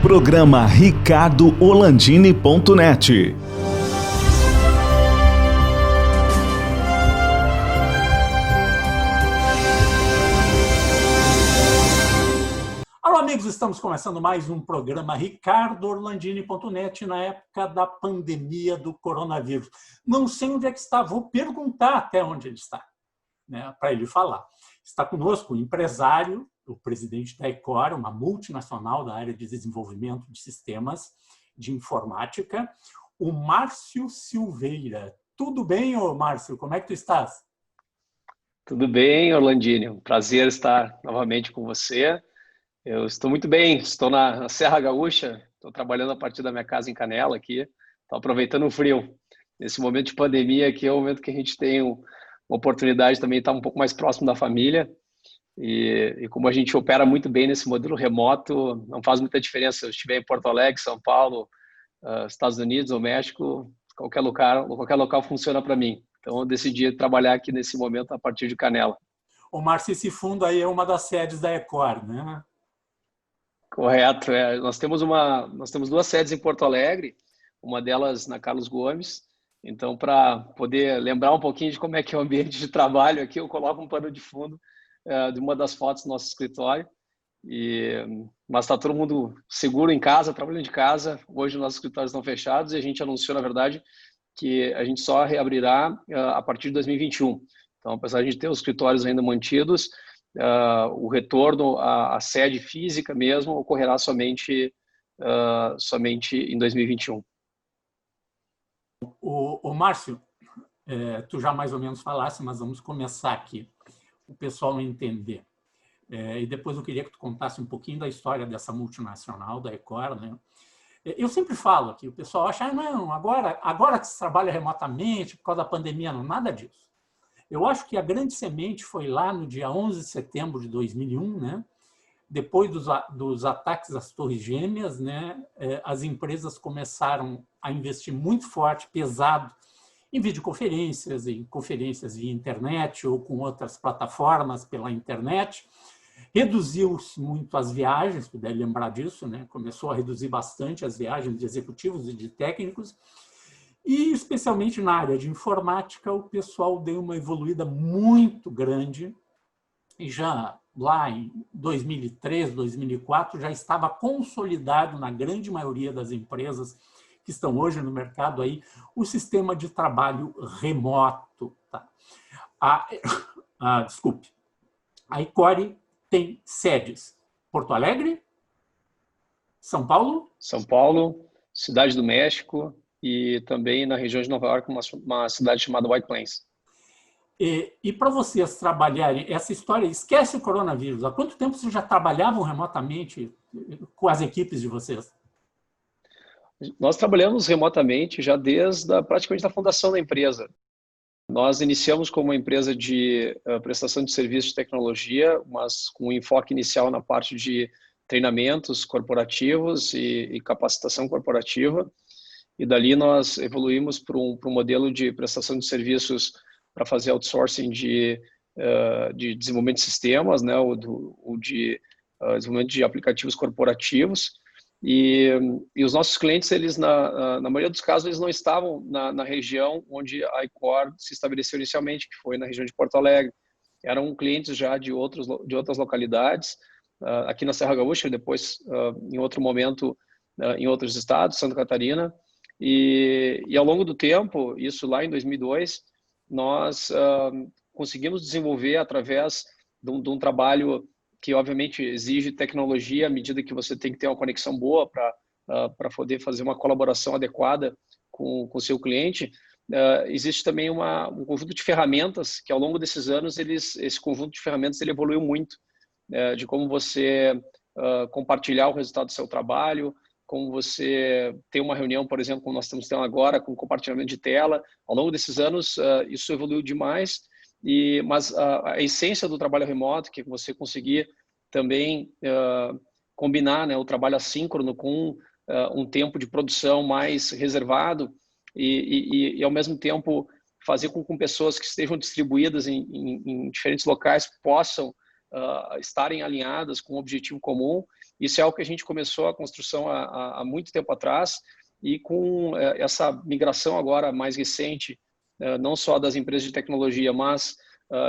Programa ricardoholandini.net. Olá, amigos, estamos começando mais um programa ricardoholandini.net na época da pandemia do coronavírus. Não sei onde é que está, vou perguntar até onde ele está, né, para ele falar. Está conosco o empresário, o presidente da Ecor, uma multinacional da área de desenvolvimento de sistemas de informática, o Márcio Silveira. Tudo bem, ô Márcio? Como é que tu estás? Tudo bem, Orlandini. Um prazer estar novamente com você. Eu estou muito bem, estou na Serra Gaúcha, estou trabalhando a partir da minha casa em Canela aqui, estou aproveitando o frio. Nesse momento de pandemia aqui é o momento que a gente tem uma oportunidade também de estar um pouco mais próximo da família. E como a gente opera muito bem nesse modelo remoto, não faz muita diferença se eu estiver em Porto Alegre, São Paulo, Estados Unidos ou México, qualquer local funciona para mim. Então eu decidi trabalhar aqui nesse momento a partir de Canela. O Márcio, esse fundo aí é uma das sedes da Ecor, né? Correto. Nós temos duas sedes em Porto Alegre, uma delas na Carlos Gomes. Então, para poder lembrar um pouquinho de como é que é o ambiente de trabalho aqui, eu coloco um pano de fundo de uma das fotos do nosso escritório. Mas está todo mundo seguro em casa, trabalhando de casa. Hoje nossos escritórios estão fechados e a gente anunciou, na verdade, que a gente só reabrirá a partir de 2021. Então, apesar de a gente ter os escritórios ainda mantidos, o retorno à sede física mesmo ocorrerá somente em 2021. O Márcio, tu já mais ou menos falasse, mas vamos começar aqui, o pessoal entender. E depois eu queria que tu contasse um pouquinho da história dessa multinacional, da Ecor, né? Eu sempre falo aqui, o pessoal acha, não, agora que se trabalha remotamente, por causa da pandemia, não, nada disso. Eu acho que a grande semente foi lá no dia 11 de setembro de 2001, né? Depois dos ataques às Torres Gêmeas, né? As empresas começaram a investir muito forte, pesado, em videoconferências, em conferências via internet ou com outras plataformas pela internet. Reduziu-se muito as viagens, tu deve lembrar disso, né? Começou a reduzir bastante as viagens de executivos e de técnicos. E, especialmente na área de informática, o pessoal deu uma evoluída muito grande. E já lá em 2003, 2004, já estava consolidado na grande maioria das empresas que estão hoje no mercado aí, o sistema de trabalho remoto. Tá? Desculpe. A Ecor tem sedes Porto Alegre, São Paulo, Cidade do México e também na região de Nova York, uma cidade chamada White Plains. E para vocês trabalharem essa história, esquece o coronavírus. Há quanto tempo vocês já trabalhavam remotamente com as equipes de vocês? Nós trabalhamos remotamente já desde praticamente a fundação da empresa. Nós iniciamos como uma empresa de prestação de serviços de tecnologia, mas com um enfoque inicial na parte de treinamentos corporativos e capacitação corporativa. E dali nós evoluímos para um modelo de prestação de serviços para fazer outsourcing de desenvolvimento de sistemas, né, ou de desenvolvimento de aplicativos corporativos. E os nossos clientes, eles na maioria dos casos, eles não estavam na região onde a Ecor se estabeleceu inicialmente, que foi na região de Porto Alegre. Eram clientes já de outras localidades, aqui na Serra Gaúcha, depois, em outro momento, em outros estados, Santa Catarina. E ao longo do tempo, isso lá em 2002, nós conseguimos desenvolver através de um trabalho que obviamente exige tecnologia à medida que você tem que ter uma conexão boa para poder fazer uma colaboração adequada com o seu cliente. Existe também um conjunto de ferramentas que ao longo desses anos, esse conjunto de ferramentas ele evoluiu muito, de como você compartilhar o resultado do seu trabalho, como você ter uma reunião, por exemplo, como nós estamos tendo agora, com compartilhamento de tela. Ao longo desses anos, isso evoluiu demais, mas a essência do trabalho remoto, que é você conseguir também combinar, né, o trabalho assíncrono com um tempo de produção mais reservado e ao mesmo tempo, fazer com que pessoas que estejam distribuídas em diferentes locais possam estarem alinhadas com um objetivo comum. Isso é algo que a gente começou a construção há muito tempo atrás, e com essa migração agora mais recente, não só das empresas de tecnologia, mas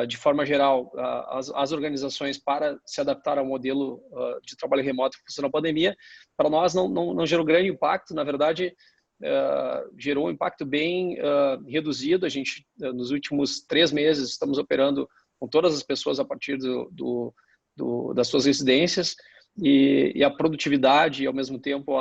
de forma geral, as organizações para se adaptar ao modelo de trabalho remoto que funcionou na pandemia, para nós não gerou grande impacto. Na verdade, gerou um impacto bem reduzido. A gente, nos últimos 3 meses, estamos operando com todas as pessoas a partir das suas residências, e a produtividade e, ao mesmo tempo,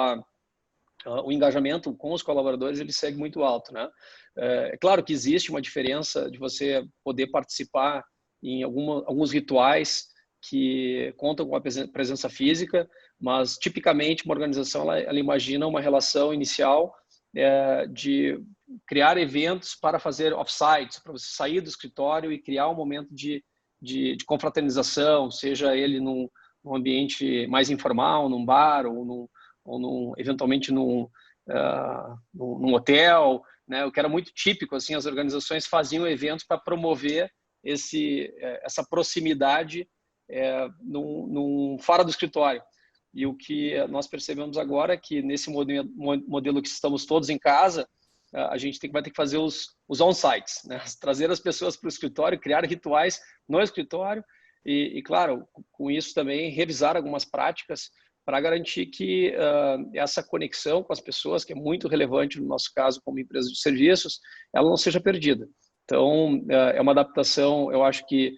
o engajamento com os colaboradores, ele segue muito alto, né? É claro que existe uma diferença de você poder participar em alguns rituais que contam com a presença física, mas tipicamente uma organização ela imagina uma relação inicial de criar eventos para fazer off-sites, para você sair do escritório e criar um momento de confraternização, seja ele num ambiente mais informal, num bar ou eventualmente num hotel, né? O que era muito típico, assim, as organizações faziam eventos para promover essa proximidade fora do escritório. E o que nós percebemos agora é que nesse modelo que estamos todos em casa, a gente vai ter que fazer os on-sites, né? Trazer as pessoas para o escritório, criar rituais no escritório e, claro, com isso também revisar algumas práticas para garantir que essa conexão com as pessoas, que é muito relevante no nosso caso como empresa de serviços, ela não seja perdida. Então, é uma adaptação, eu acho que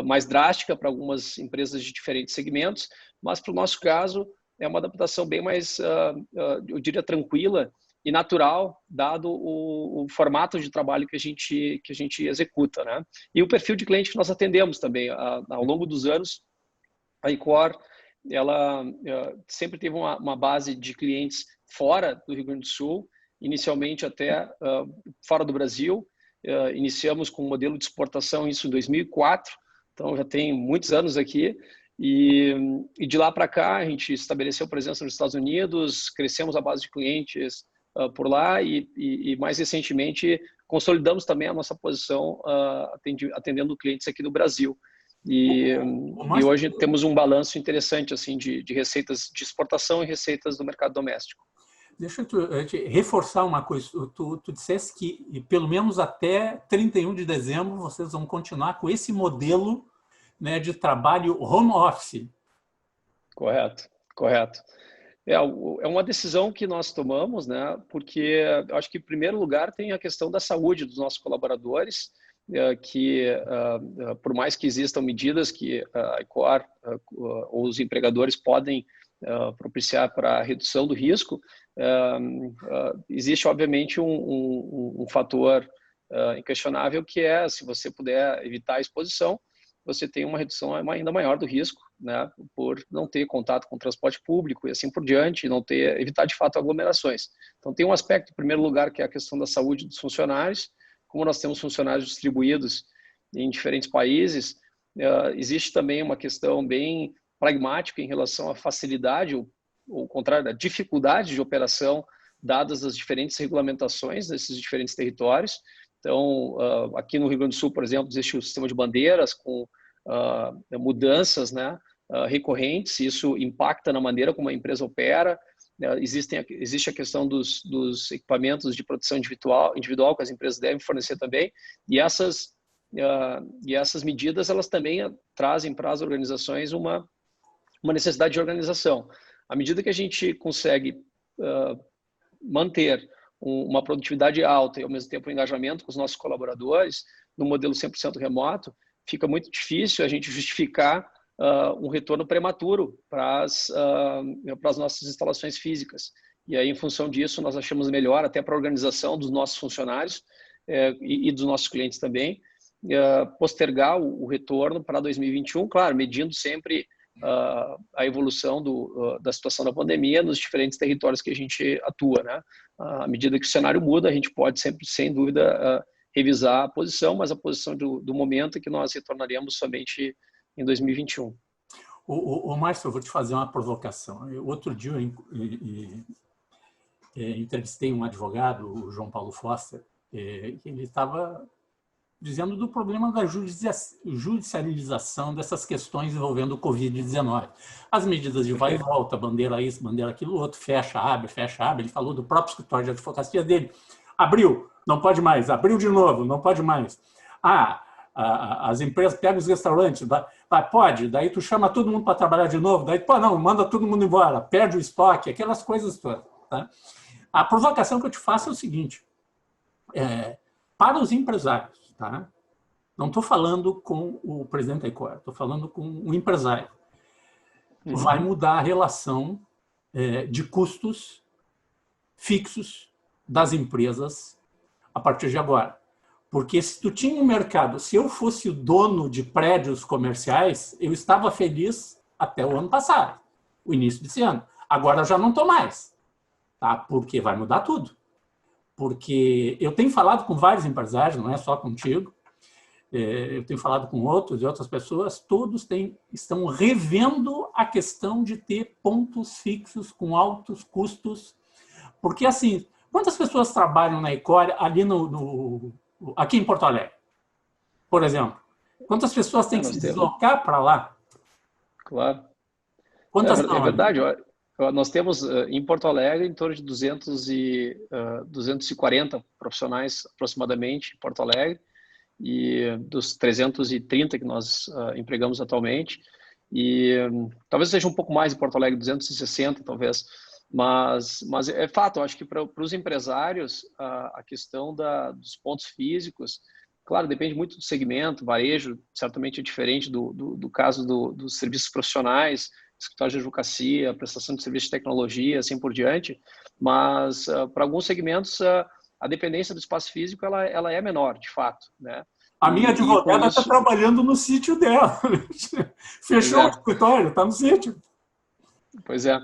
mais drástica para algumas empresas de diferentes segmentos, mas para o nosso caso é uma adaptação bem mais, eu diria, tranquila e natural, dado o formato de trabalho que a gente executa, né? E o perfil de cliente que nós atendemos também. Ao longo dos anos, a Icor, ela sempre teve uma base de clientes fora do Rio Grande do Sul, inicialmente até fora do Brasil. Iniciamos com um modelo de exportação, isso em 2004, então já tem muitos anos aqui. E de lá para cá, a gente estabeleceu presença nos Estados Unidos, crescemos a base de clientes por lá e mais recentemente, consolidamos também a nossa posição atendendo clientes aqui no Brasil. E hoje temos um balanço interessante assim de receitas de exportação e receitas do mercado doméstico. Deixa eu te reforçar uma coisa. Tu disseste que pelo menos até 31 de dezembro vocês vão continuar com esse modelo, né, de trabalho home office. Correto. É uma decisão que nós tomamos, né? Porque eu acho que, em primeiro lugar, tem a questão da saúde dos nossos colaboradores, que, por mais que existam medidas que a Icor ou os empregadores podem propiciar para a redução do risco, existe, obviamente, um fator inquestionável, que é, se você puder evitar a exposição, você tem uma redução ainda maior do risco, né, por não ter contato com o transporte público e assim por diante, evitar de fato aglomerações. Então tem um aspecto, em primeiro lugar, que é a questão da saúde dos funcionários. Como nós temos funcionários distribuídos em diferentes países, existe também uma questão bem pragmática em relação à facilidade, ou ao contrário, da dificuldade de operação, dadas as diferentes regulamentações desses diferentes territórios. Então, aqui no Rio Grande do Sul, por exemplo, existe o sistema de bandeiras com mudanças, né, recorrentes. Isso impacta na maneira como a empresa opera. Existe a questão dos equipamentos de proteção individual que as empresas devem fornecer também. E essas medidas, elas também trazem para as organizações uma necessidade de organização. À medida que a gente consegue manter uma produtividade alta e, ao mesmo tempo, um engajamento com os nossos colaboradores, no modelo 100% remoto, fica muito difícil a gente justificar um retorno prematuro para as nossas instalações físicas. E aí, em função disso, nós achamos melhor, até para a organização dos nossos funcionários e dos nossos clientes também, postergar o retorno para 2021, claro, medindo sempre a evolução da situação da pandemia nos diferentes territórios que a gente atua, né? À medida que o cenário muda, a gente pode sempre, sem dúvida, revisar a posição, mas a posição do momento é que nós retornaremos somente em 2021. Márcio, eu vou te fazer uma provocação. Outro dia eu entrevistei um advogado, o João Paulo Foster, ele estava dizendo do problema da judicialização dessas questões envolvendo o Covid-19. As medidas de vai e volta, bandeira isso, bandeira aquilo, outro, fecha, abre. Ele falou do próprio escritório de advocacia dele. Abriu, não pode mais. Abriu de novo, não pode mais. As empresas pegam os restaurantes, pode, daí tu chama todo mundo para trabalhar de novo, daí, pô, não, manda todo mundo embora, perde o estoque, aquelas coisas todas. Tá? A provocação que eu te faço é o seguinte, para os empresários, tá? Não estou falando com o presidente da Ecor, estou falando com o empresário. Vai mudar a relação de custos fixos das empresas a partir de agora. Porque se tu tinha um mercado, se eu fosse o dono de prédios comerciais, eu estava feliz até o ano passado, o início desse ano. Agora já não estou mais, tá? Porque vai mudar tudo. Porque eu tenho falado com vários empresários, não é só contigo, eu tenho falado com outros e outras pessoas, todos estão revendo a questão de ter pontos fixos com altos custos. Porque, assim, quantas pessoas trabalham na Ecor ali aqui em Porto Alegre, por exemplo? Quantas pessoas têm que se deslocar para lá? Claro. Quantas é verdade. Nós temos em Porto Alegre em torno de 240 profissionais aproximadamente em Porto Alegre, e dos 330 que nós empregamos atualmente, e talvez seja um pouco mais em Porto Alegre, 260 talvez, mas é fato, eu acho que para os empresários a questão dos pontos físicos, claro, depende muito do segmento, varejo certamente é diferente do caso dos serviços profissionais, escritório de advocacia, prestação de serviço de tecnologia, assim por diante, mas para alguns segmentos a dependência do espaço físico ela é menor, de fato, né? A minha advogada está trabalhando no sítio dela. Fechou o escritório, está no sítio. Pois é.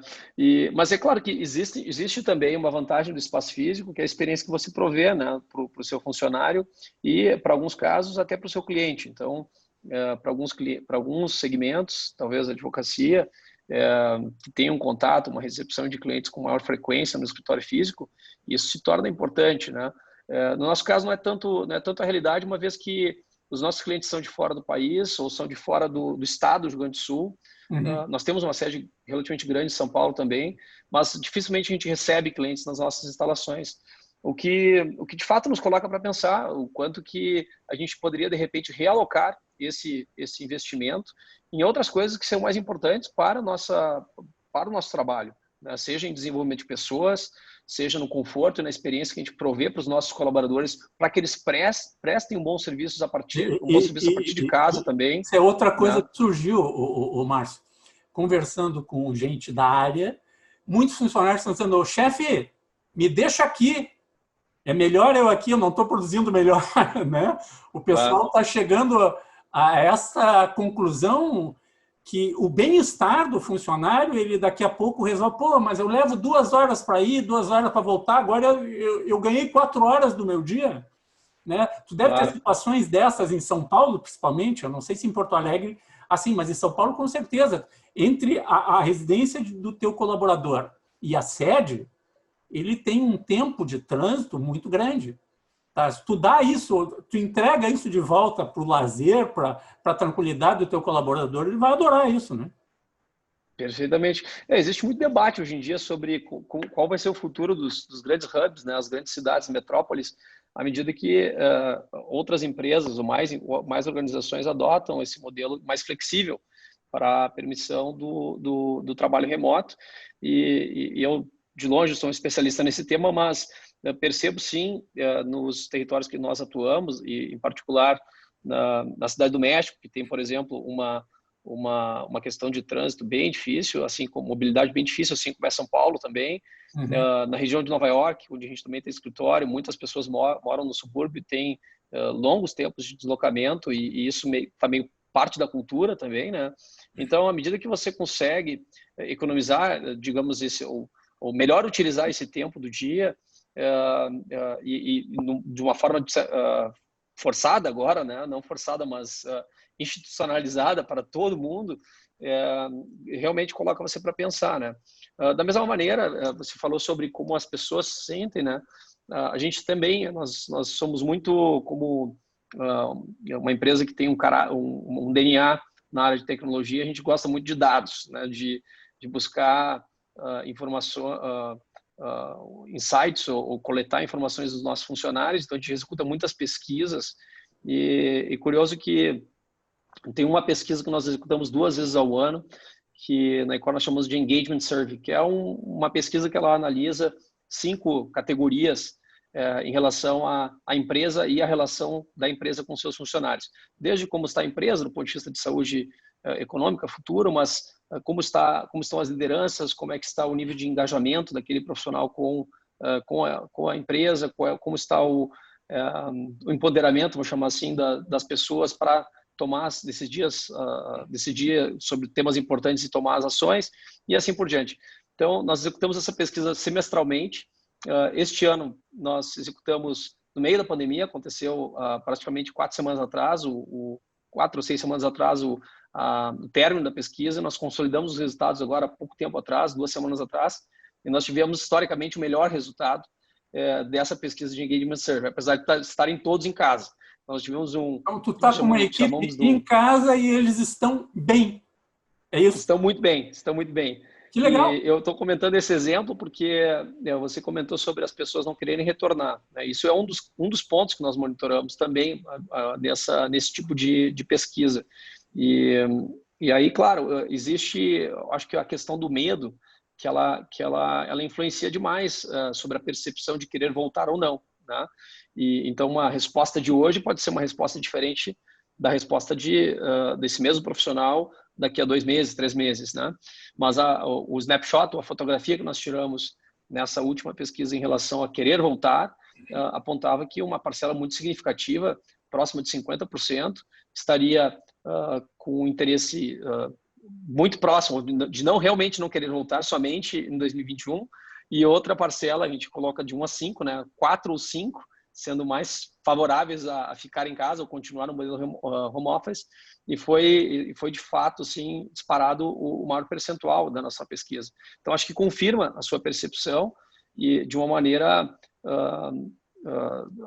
Mas é claro que existe também uma vantagem do espaço físico, que é a experiência que você provê, né, para o seu funcionário e, para alguns casos, até para o seu cliente. Então, para alguns segmentos, talvez a advocacia, que tenha um contato, uma recepção de clientes com maior frequência no escritório físico, isso se torna importante, né? No nosso caso, não é tanto a realidade, uma vez que os nossos clientes são de fora do país ou são de fora do estado do Rio Grande do Sul. Nós temos uma sede relativamente grande em São Paulo também, mas dificilmente a gente recebe clientes nas nossas instalações. O que de fato nos coloca para pensar o quanto que a gente poderia, de repente, realocar esse investimento em outras coisas que são mais importantes para o nosso trabalho, né? Seja em desenvolvimento de pessoas, seja no conforto e na experiência que a gente provê para os nossos colaboradores, para que eles prestem um bom serviço a partir de casa também. Isso é outra coisa, né, que surgiu, o Márcio, conversando com gente da área, muitos funcionários estão dizendo: chefe, me deixa aqui, é melhor eu aqui, eu não estou produzindo melhor, né? O pessoal está chegando a essa conclusão que o bem-estar do funcionário, ele daqui a pouco resolve, pô, mas eu levo 2 horas para ir, 2 horas para voltar, agora eu ganhei 4 horas do meu dia, né? Tu deve ter situações dessas em São Paulo, principalmente, eu não sei se em Porto Alegre, assim, mas em São Paulo, com certeza, entre a residência do teu colaborador e a sede, ele tem um tempo de trânsito muito grande. Tá? Se tu dá isso, tu entrega isso de volta para o lazer, para a tranquilidade do teu colaborador, ele vai adorar isso, né? Perfeitamente. Existe muito debate hoje em dia sobre qual vai ser o futuro dos grandes hubs, né, as grandes cidades, metrópoles, à medida que outras empresas ou mais organizações adotam esse modelo mais flexível para a permissão do trabalho remoto. E eu, de longe, sou um especialista nesse tema, mas percebo sim, nos territórios que nós atuamos, e em particular na Cidade do México, que tem, por exemplo, uma questão de trânsito bem difícil, assim como mobilidade bem difícil, assim como é São Paulo também. Na região de Nova York, onde a gente também tem escritório, muitas pessoas moram no subúrbio e têm longos tempos de deslocamento, e isso está meio parte da cultura também, né? Então, à medida que você consegue economizar, digamos, ou melhor utilizar esse tempo do dia, de uma forma forçada agora, né? Não forçada, mas institucionalizada para todo mundo, realmente coloca você para pensar, né? Da mesma maneira, você falou sobre como as pessoas se sentem, né? A gente também, nós somos muito como uma empresa que tem um DNA na área de tecnologia, a gente gosta muito de dados, né? De buscar informação, insights ou coletar informações dos nossos funcionários. Então, a gente executa muitas pesquisas e curioso que tem uma pesquisa que nós executamos 2 vezes ao ano, que na Ecor nós chamamos de Engagement Survey, que é uma pesquisa que ela analisa 5 categorias em relação à empresa e a relação da empresa com seus funcionários. Desde como está a empresa, do ponto de vista de saúde econômica, futuro, mas como estão as lideranças, como é que está o nível de engajamento daquele profissional com a empresa, como está o empoderamento, vou chamar assim, das pessoas para decidir sobre temas importantes e tomar as ações, e assim por diante. Então, nós executamos essa pesquisa semestralmente. Este ano, nós executamos no meio da pandemia, aconteceu praticamente 4 semanas atrás, 4 ou 6 semanas atrás, o término da pesquisa. Nós consolidamos os resultados agora há pouco tempo atrás, 2 semanas atrás, e nós tivemos historicamente o melhor resultado dessa pesquisa de Engagement Survey, apesar de estarem todos em casa. Nós tivemos Então, tu está com uma equipe em casa e eles estão bem, é isso? Estão muito bem, estão muito bem. Que legal. E eu estou comentando esse exemplo porque você comentou sobre as pessoas não quererem retornar, né? Isso é um dos pontos que nós monitoramos também nesse tipo de pesquisa. E aí, claro, existe, acho que a questão do medo, que ela influencia demais sobre a percepção de querer voltar ou não, né? Então, uma resposta de hoje pode ser uma resposta diferente da resposta desse mesmo profissional daqui a 2 meses, 3 meses, né? Mas o snapshot, a fotografia que nós tiramos nessa última pesquisa em relação a querer voltar, apontava que uma parcela muito significativa, próxima de 50%, estaria com interesse muito próximo de realmente não querer voltar somente em 2021, e outra parcela, a gente coloca de 1 a 5, né? 4 ou 5, sendo mais favoráveis a ficar em casa ou continuar no modelo home office, e foi de fato assim, disparado o maior percentual da nossa pesquisa. Então, acho que confirma a sua percepção e de uma maneira,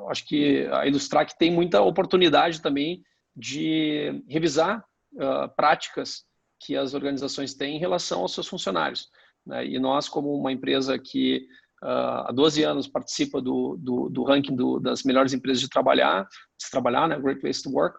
acho que a ilustrar que tem muita oportunidade também de revisar práticas que as organizações têm em relação aos seus funcionários, né? E nós, como uma empresa que há 12 anos participa do ranking das melhores empresas de se trabalhar, né? Great Place to Work.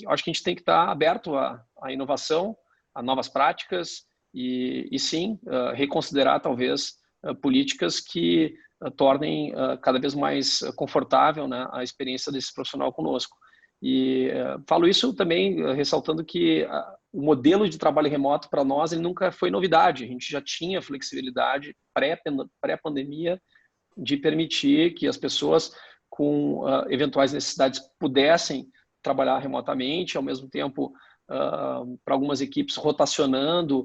Acho que a gente tem que estar aberto à inovação, a novas práticas e sim, reconsiderar talvez políticas que tornem cada vez mais confortável, né, a experiência desse profissional conosco. E falo isso também ressaltando que o modelo de trabalho remoto para nós ele nunca foi novidade. A gente já tinha flexibilidade pré-pandemia de permitir que as pessoas com eventuais necessidades pudessem trabalhar remotamente, ao mesmo tempo para algumas equipes rotacionando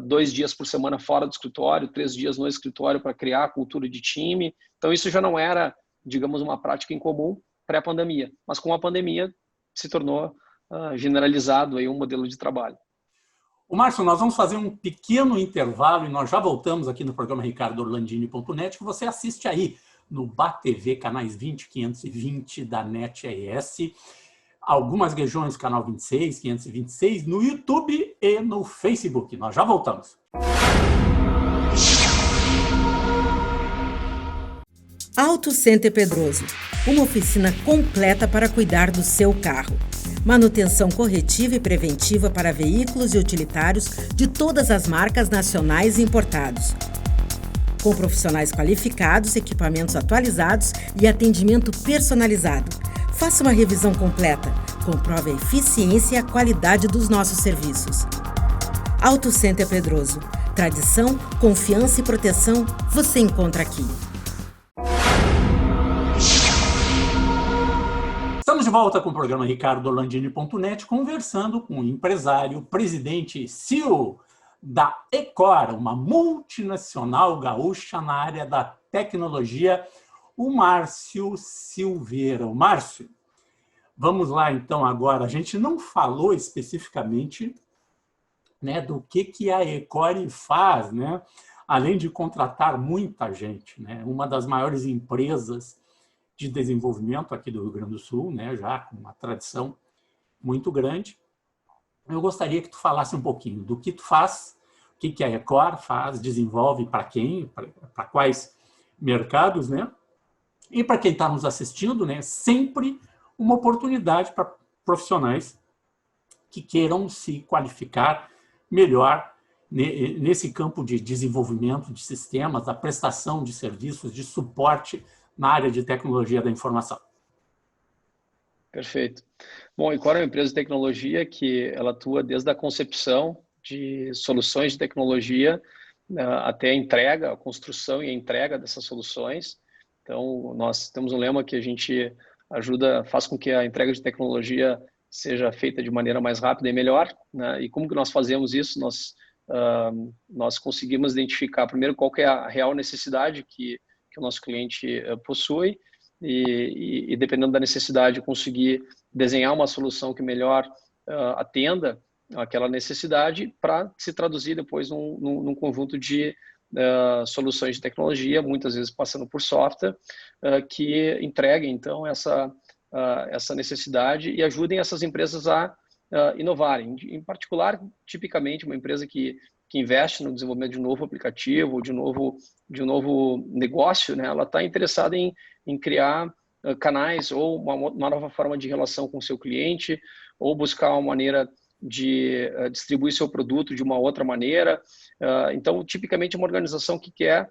2 dias por semana fora do escritório, 3 dias no escritório para criar a cultura de time. Então isso já não era, digamos, uma prática em comum pré-pandemia, mas com a pandemia se tornou generalizado aí um modelo de trabalho. O Márcio, nós vamos fazer um pequeno intervalo e nós já voltamos aqui no programa ricardorlandini.net, que você assiste aí no BATV, canais 20 e 520 da NetES, algumas regiões, canal 26, 526, no YouTube e no Facebook. Nós já voltamos. Auto Center Pedroso, uma oficina completa para cuidar do seu carro. Manutenção corretiva e preventiva para veículos e utilitários de todas as marcas nacionais e importados. Com profissionais qualificados, equipamentos atualizados e atendimento personalizado. Faça uma revisão completa. Comprove a eficiência e a qualidade dos nossos serviços. Auto Center Pedroso. Tradição, confiança e proteção você encontra aqui. Estamos de volta com o programa ricardorlandini.net, conversando com o empresário, presidente e CEO da Ecor, uma multinacional gaúcha na área da tecnologia, o Márcio Silveira. O Márcio, vamos lá então agora. A gente não falou especificamente, né, do que a Ecor faz, né, além de contratar muita gente, né, uma das maiores empresas de desenvolvimento aqui do Rio Grande do Sul, né, já com uma tradição muito grande. Eu gostaria que tu falasse um pouquinho do que tu faz, o que a Ecor faz, desenvolve para quem, para quais mercados, né? E para quem está nos assistindo, né, sempre uma oportunidade para profissionais que queiram se qualificar melhor nesse campo de desenvolvimento de sistemas, da prestação de serviços, de suporte na área de tecnologia da informação. Perfeito. Bom, a Ecor é uma empresa de tecnologia que ela atua desde a concepção de soluções de tecnologia até a entrega, a construção e a entrega dessas soluções. Então, nós temos um lema que a gente faz com que a entrega de tecnologia seja feita de maneira mais rápida e melhor, né? E como que nós fazemos isso? Nós conseguimos identificar primeiro qual que é a real necessidade que o nosso cliente possui e dependendo da necessidade, conseguir desenhar uma solução que melhor atenda aquela necessidade para se traduzir depois num conjunto de soluções de tecnologia, muitas vezes passando por software, que entreguem, então, essa necessidade e ajudem essas empresas a inovarem. Em particular, tipicamente, uma empresa que investe no desenvolvimento de um novo aplicativo, de um novo negócio, né, ela está interessada em criar canais ou uma nova forma de relação com o seu cliente, ou buscar uma maneira de distribuir seu produto de uma outra maneira. Então, tipicamente, uma organização que quer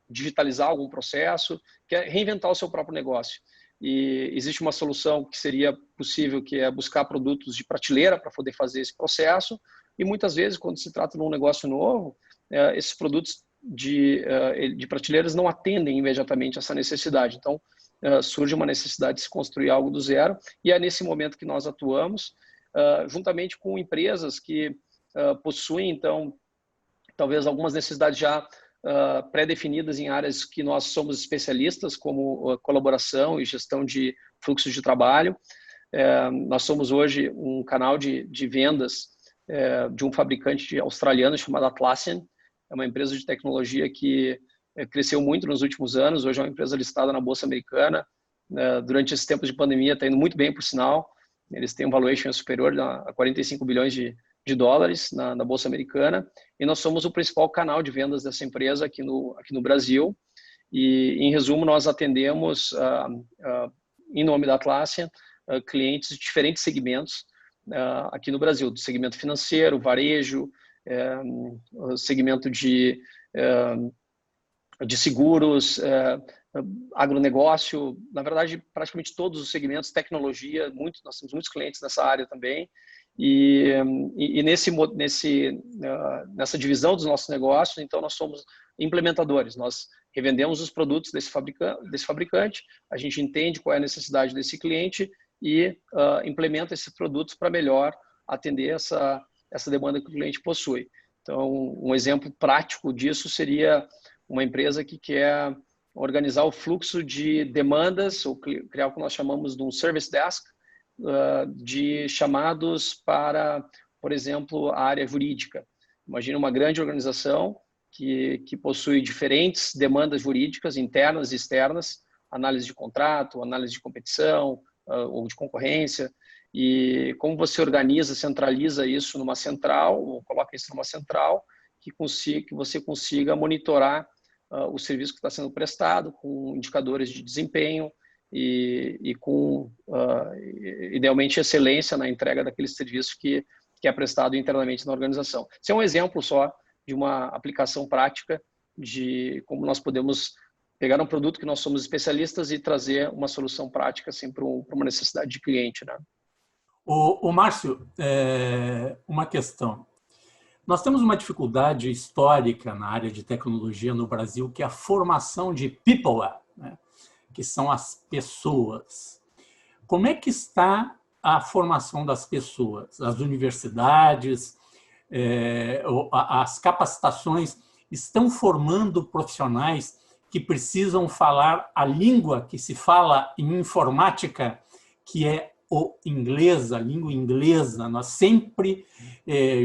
digitalizar algum processo, quer reinventar o seu próprio negócio. E existe uma solução que seria possível, que é buscar produtos de prateleira para poder fazer esse processo. E muitas vezes, quando se trata de um negócio novo, esses produtos de prateleiras não atendem imediatamente essa necessidade. Então, surge uma necessidade de se construir algo do zero. E é nesse momento que nós atuamos, juntamente com empresas que possuem, então, talvez algumas necessidades já pré-definidas em áreas que nós somos especialistas, como colaboração e gestão de fluxos de trabalho. Nós somos hoje um canal de vendas de um fabricante australiano chamado Atlassian. É uma empresa de tecnologia que cresceu muito nos últimos anos. Hoje é uma empresa listada na Bolsa Americana. Durante esse tempo de pandemia está indo muito bem, por sinal. Eles têm um valuation superior a 45 bilhões de dólares na Bolsa Americana, e nós somos o principal canal de vendas dessa empresa aqui no Brasil. E, em resumo, nós atendemos, em nome da Atlassian, clientes de diferentes segmentos aqui no Brasil, do segmento financeiro, varejo, segmento de seguros, agronegócio, na verdade, praticamente todos os segmentos, tecnologia, nós temos muitos clientes nessa área também. E nessa divisão dos nossos negócios, então, nós somos implementadores. Nós revendemos os produtos desse fabricante, a gente entende qual é a necessidade desse cliente e implementa esses produtos para melhor atender essa demanda que o cliente possui. Então, um exemplo prático disso seria uma empresa que quer organizar o fluxo de demandas, ou criar o que nós chamamos de um service desk, de chamados para, por exemplo, a área jurídica. Imagina uma grande organização que possui diferentes demandas jurídicas, internas e externas, análise de contrato, análise de competição ou de concorrência, e como você organiza, centraliza isso numa central, ou coloca isso numa central, que você consiga monitorar o serviço que está sendo prestado, com indicadores de desempenho e com, idealmente, excelência na entrega daquele serviço que é prestado internamente na organização. Esse é um exemplo só de uma aplicação prática de como nós podemos pegar um produto que nós somos especialistas e trazer uma solução prática assim, para uma necessidade de cliente, né? O Márcio, uma questão. Nós temos uma dificuldade histórica na área de tecnologia no Brasil, que é a formação de people, né? Que são as pessoas. Como é que está a formação das pessoas? As universidades, as capacitações estão formando profissionais que precisam falar a língua que se fala em informática, que é o inglês, a língua inglesa. Nós sempre,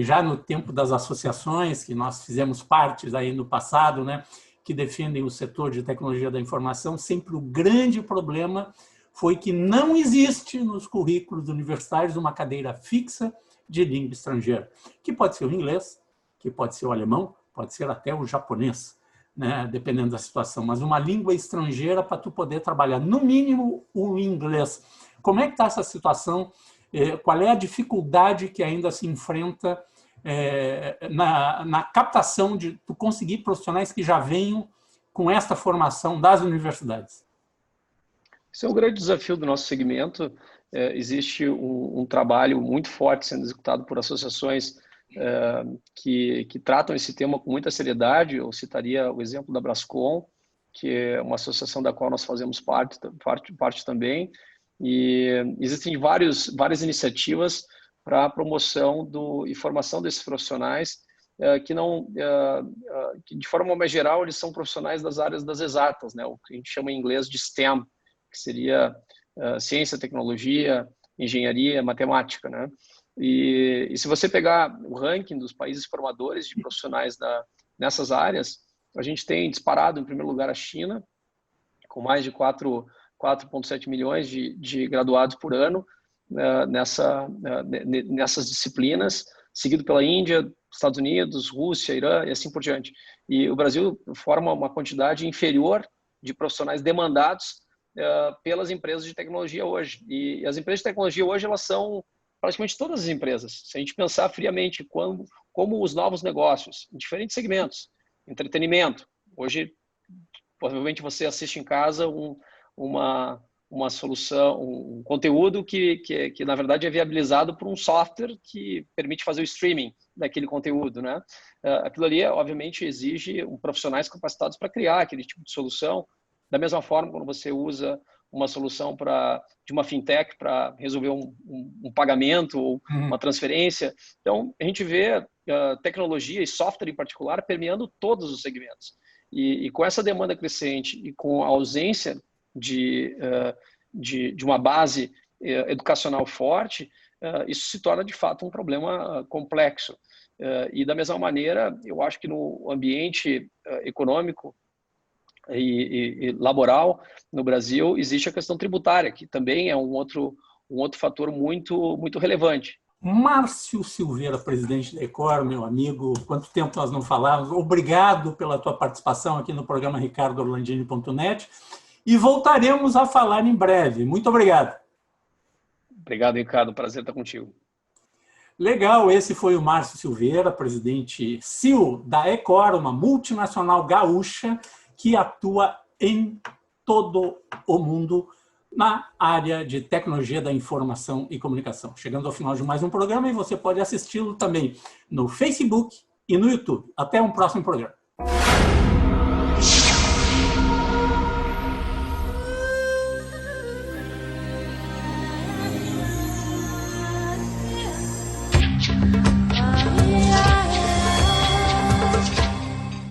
já no tempo das associações, que nós fizemos parte aí no passado, né, que defendem o setor de tecnologia da informação, sempre o grande problema foi que não existe nos currículos universitários uma cadeira fixa de língua estrangeira, que pode ser o inglês, que pode ser o alemão, pode ser até o japonês, né, dependendo da situação, mas uma língua estrangeira para tu poder trabalhar, no mínimo o inglês. Como é que está essa situação? Qual é a dificuldade que ainda se enfrenta na captação de tu conseguir profissionais que já venham com esta formação das universidades? Esse é um grande desafio do nosso segmento. Existe um trabalho muito forte sendo executado por associações que tratam esse tema com muita seriedade. Eu citaria o exemplo da Brascom, que é uma associação da qual nós fazemos parte também. E existem várias iniciativas para a promoção e formação desses profissionais que de forma mais geral eles são profissionais das áreas das exatas, né? O que a gente chama em inglês de STEM, que seria ciência, tecnologia, engenharia, matemática, né? E se você pegar o ranking dos países formadores de profissionais nessas áreas, a gente tem disparado em primeiro lugar a China, com mais de 4,7 milhões de graduados por ano nessas disciplinas, seguido pela Índia, Estados Unidos, Rússia, Irã e assim por diante. E o Brasil forma uma quantidade inferior de profissionais demandados pelas empresas de tecnologia hoje. E as empresas de tecnologia hoje, elas são praticamente todas as empresas. Se a gente pensar friamente como os novos negócios, em diferentes segmentos, entretenimento. Hoje, provavelmente você assiste em casa uma solução, um conteúdo que na verdade é viabilizado por um software que permite fazer o streaming daquele conteúdo, né? Aquilo ali, obviamente, exige profissionais capacitados para criar aquele tipo de solução. Da mesma forma, quando você usa uma solução de uma fintech para resolver um pagamento ou uma transferência. Então, a gente vê tecnologia e software em particular permeando todos os segmentos. E com essa demanda crescente e com a ausência de uma base educacional forte, isso se torna, de fato, um problema complexo. E, da mesma maneira, eu acho que no ambiente econômico e laboral no Brasil existe a questão tributária, que também é um outro fator muito relevante. Márcio Silveira, presidente da Ecor, meu amigo, quanto tempo nós não falávamos. Obrigado pela tua participação aqui no programa ricardoorlandini.net e voltaremos a falar em breve. Muito obrigado. Obrigado, Ricardo. Prazer estar contigo. Legal, esse foi o Márcio Silveira, presidente CEO da Ecor, uma multinacional gaúcha que atua em todo o mundo na área de tecnologia da informação e comunicação. Chegando ao final de mais um programa e você pode assisti-lo também no Facebook e no YouTube. Até um próximo programa.